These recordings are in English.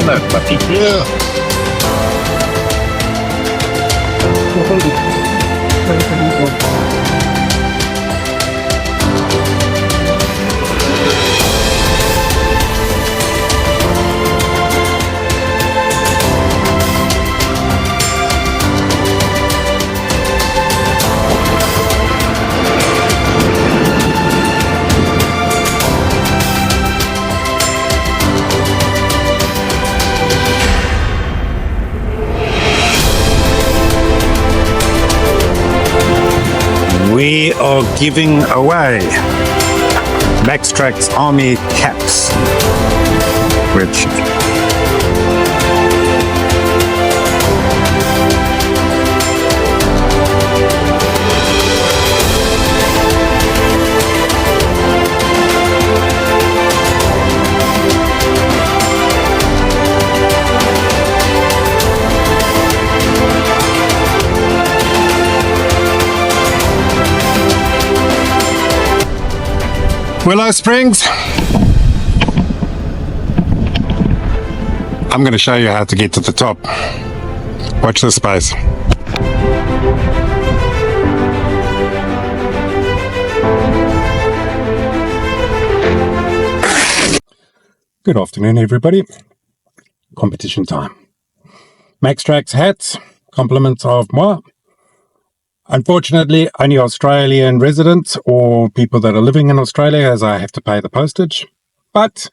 on that puppy. Yeah. We are giving away Max Trax Army caps, which Willow Springs. I'm going to show you how to get to the top. Watch this space. Good afternoon, everybody. Competition time. Max Trax hats, compliments of moi. Unfortunately, only Australian residents or people that are living in Australia, as I have to pay the postage. But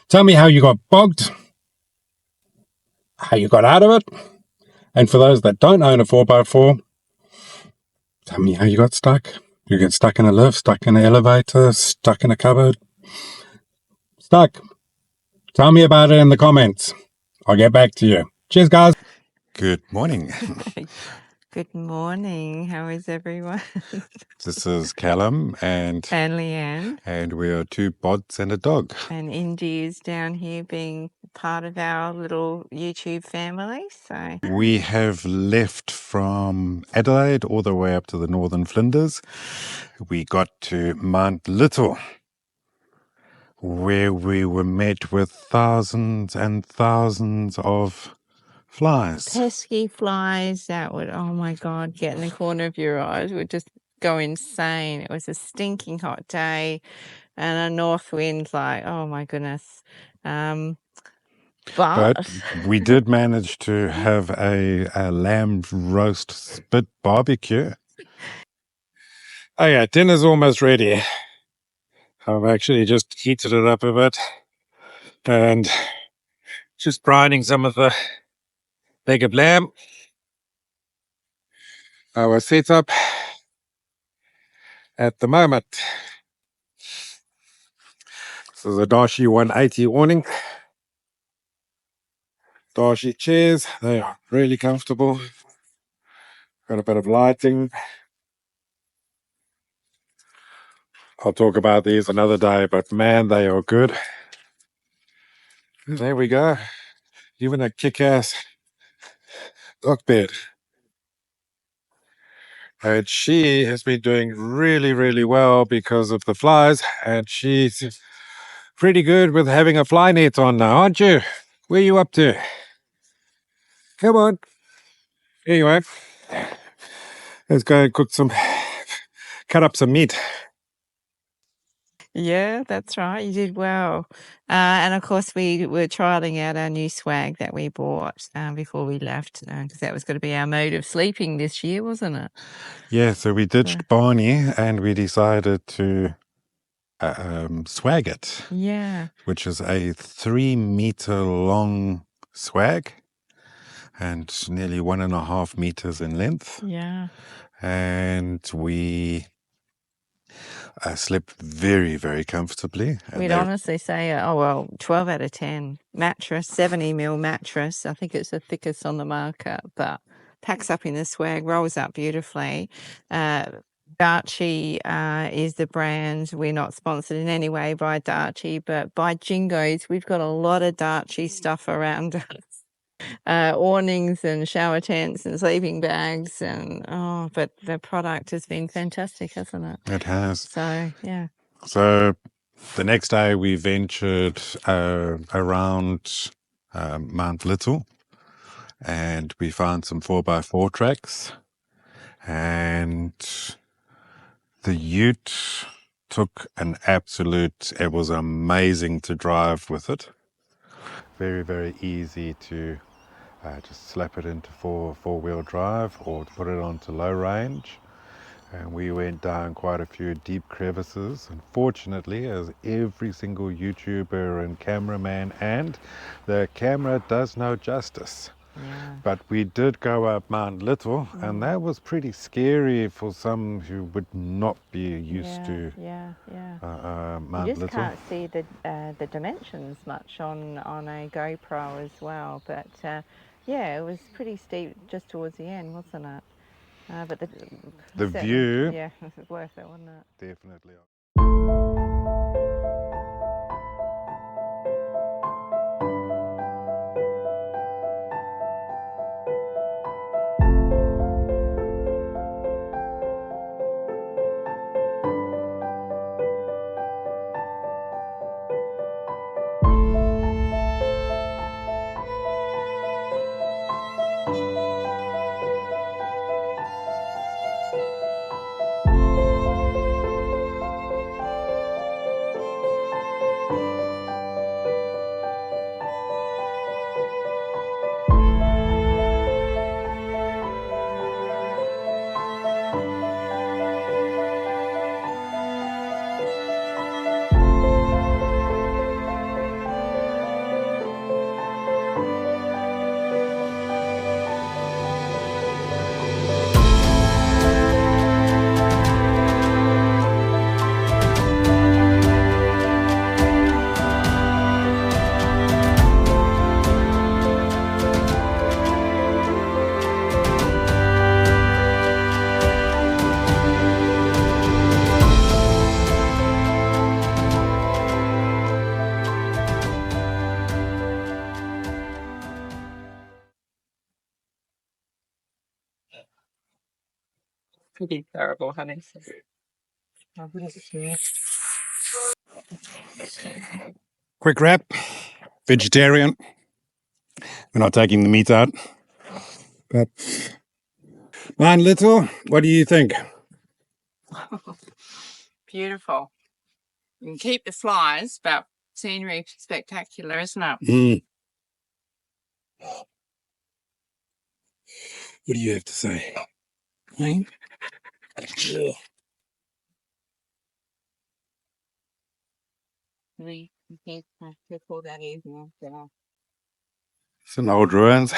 tell me how you got bogged, how you got out of it, and for those that don't own a 4x4, tell me how you got stuck. You get stuck in a lift, stuck in an elevator, stuck in a cupboard. Stuck. Tell me about it in the comments. I'll get back to you. Cheers, guys. Good morning. Good morning. How is everyone? This is Callum and Leanne. And we are two bods and a dog. And Indy is down here being part of our little YouTube family. So we have left from Adelaide all the way up to the northern Flinders. We got to Mount Little, where we were met with thousands and thousands of flies. Pesky flies that would, oh my God, get in the corner of your eyes, would just go insane. It was a stinking hot day and a north wind, like, oh my goodness. But we did manage to have a lamb roast spit barbecue. Oh yeah, dinner's almost ready. I've actually just heated it up a bit and just brining some of the leg of lamb. Our setup at the moment. This is a Dashi 180 awning. Dashi chairs, they are really comfortable. Got a bit of lighting. I'll talk about these another day, but man, they are good. There we go. Even a kick-ass dog bed. And she has been doing really, really well because of the flies, and she's pretty good with having a fly net on now, aren't you? Where are you up to? Come on. Anyway, let's go and cut up some meat. Yeah, that's right. You did well. And of course, we were trialing out our new swag that we bought before we left, because that was going to be our mode of sleeping this year, wasn't it? Yeah, so we ditched Barney and we decided to swag it. Yeah. Which is a 3-meter long swag and nearly 1.5 meters in length. Yeah. And we slept very, very comfortably. We'd honestly say, 12 out of 10. Mattress, 70mm mattress. I think it's the thickest on the market, but packs up in the swag, rolls up beautifully. Darchi is the brand. We're not sponsored in any way by Darchi, but by Jingoes, we've got a lot of Darchi stuff around us. Awnings and shower tents and sleeping bags, and but the product has been fantastic, hasn't it? It has. So yeah. So the next day we ventured around Mount Little, and we found some 4x4 tracks, and the ute took an absolute, it was amazing to drive with it. Very, very easy to just slap it into four-wheel drive or put it onto low range. And we went down quite a few deep crevices. Unfortunately, as every single YouTuber and cameraman, and the camera does no justice. Yeah. But we did go up Mount Little, and that was pretty scary for some who would not be used to Mount You just Little. can't see the dimensions much on a GoPro as well. But yeah, it was pretty steep just towards the end, wasn't it? But the view, yeah, it was worth it, wasn't it? Definitely. Pretty terrible, honey. Quick wrap. Vegetarian. We're not taking the meat out. But Mount Little, what do you think? Beautiful. You can keep the flies, but scenery spectacular, isn't it? What do you have to say? Hey? Yeah. Some old ruins.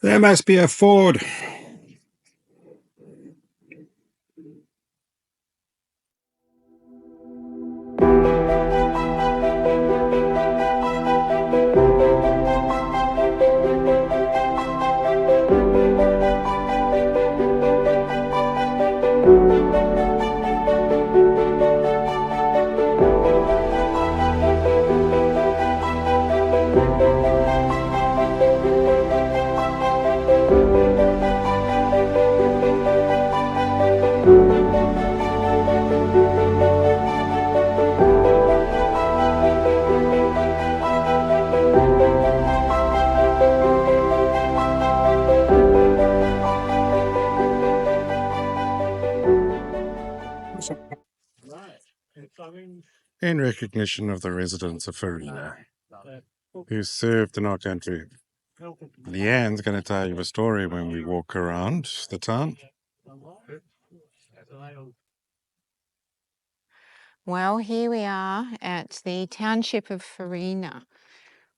There must be a ford. In recognition of the residents of Farina, who served in our country, Leanne's going to tell you a story when we walk around the town. Well, here we are at the township of Farina.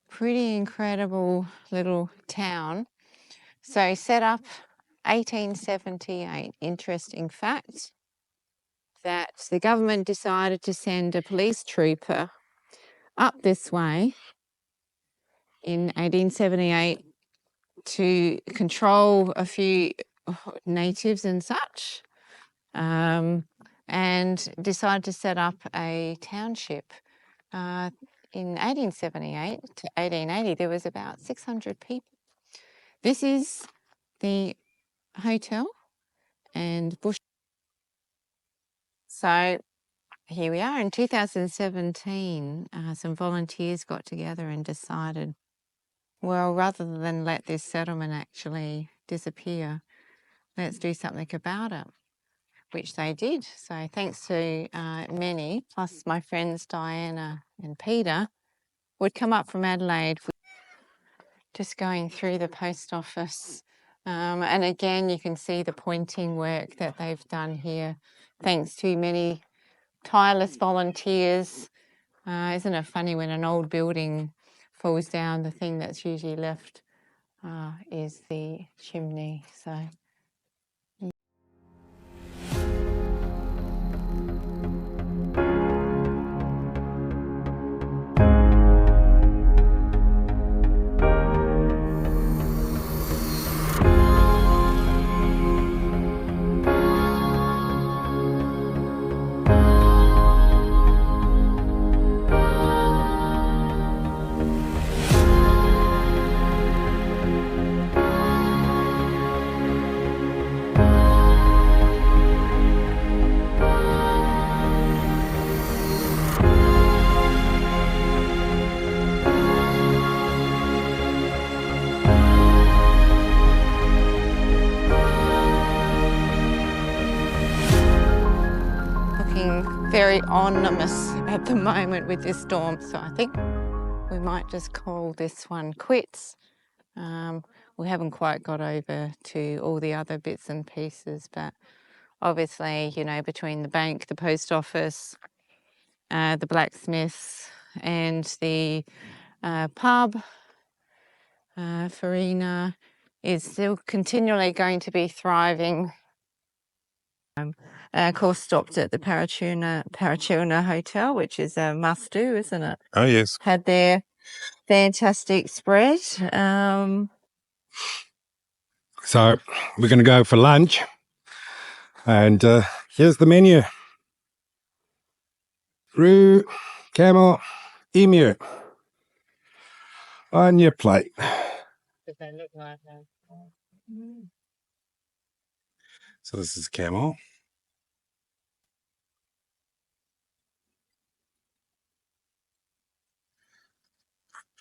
Pretty incredible little town. So set up 1878. Interesting fact that the government decided to send a police trooper up this way in 1878 to control a few natives and such, and decided to set up a township. In 1878 to 1880, there was about 600 people. This is the hotel and bush. So here we are in 2017. Some volunteers got together and decided, well, rather than let this settlement actually disappear, let's do something about it, which they did. So thanks to many, plus my friends Diana and Peter, would come up from Adelaide, just going through the post office. And again, you can see the pointing work that they've done here, thanks to many tireless volunteers. Isn't it funny when an old building falls down, the thing that's usually left is the chimney. So. Very ominous at the moment with this storm, so I think we might just call this one quits. We haven't quite got over to all the other bits and pieces, but obviously, you know, between the bank, the post office, the blacksmiths and the pub, Farina is still continually going to be thriving. Of course, stopped at the Parachilna Hotel, which is a must-do, isn't it? Oh, yes. Had their fantastic spread. So we're going to go for lunch. And here's the menu. Roo, camel, emu. On your plate. Does they look like that? So this is camel.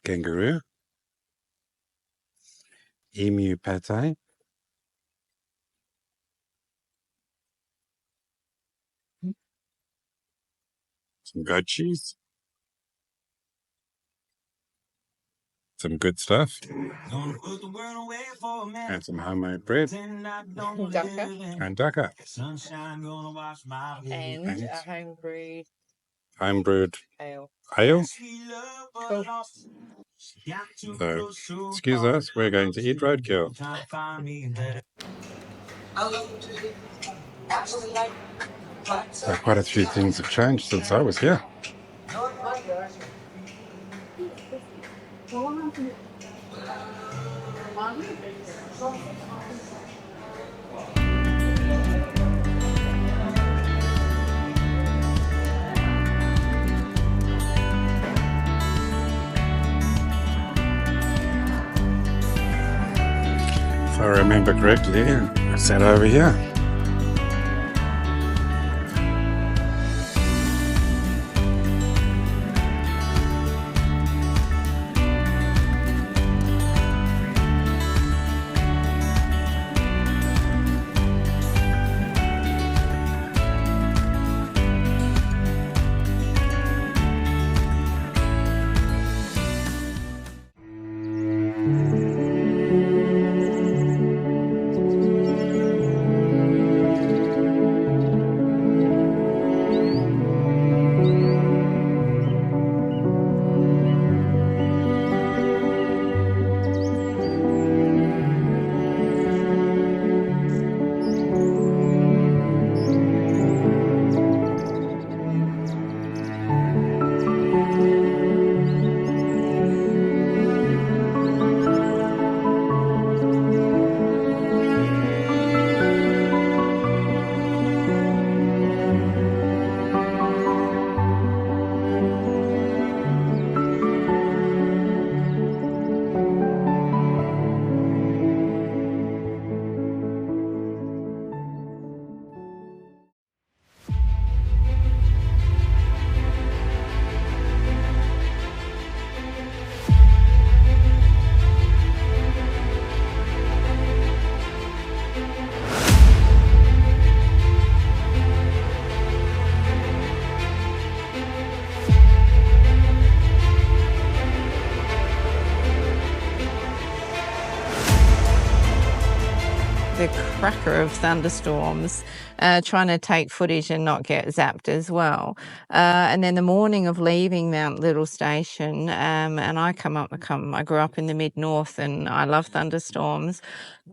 Kangaroo. Emu pate. Some goat cheese. Some good stuff. And some homemade bread. Ducker. And ducker. And a Homebrewed ale. ale. Cool. So, excuse us, we're going to eat roadkill. So quite a few things have changed since I was here. If I remember correctly, I sat over here. the cracker of thunderstorms, trying to take footage and not get zapped as well. And then the morning of leaving Mount Little Station, and I grew up in the mid-north and I love thunderstorms,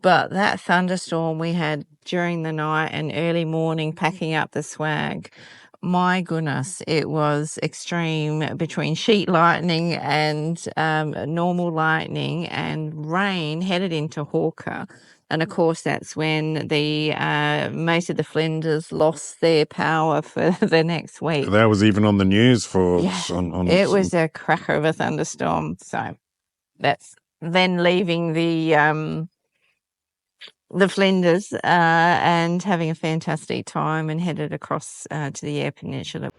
but that thunderstorm we had during the night and early morning packing up the swag, my goodness, it was extreme between sheet lightning and normal lightning, and rain headed into Hawker. And of course, that's when the most of the Flinders lost their power for the next week. That was even on the news for Yeah, it was a cracker of a thunderstorm. So that's then leaving the Flinders and having a fantastic time and headed across to the Eyre Peninsula.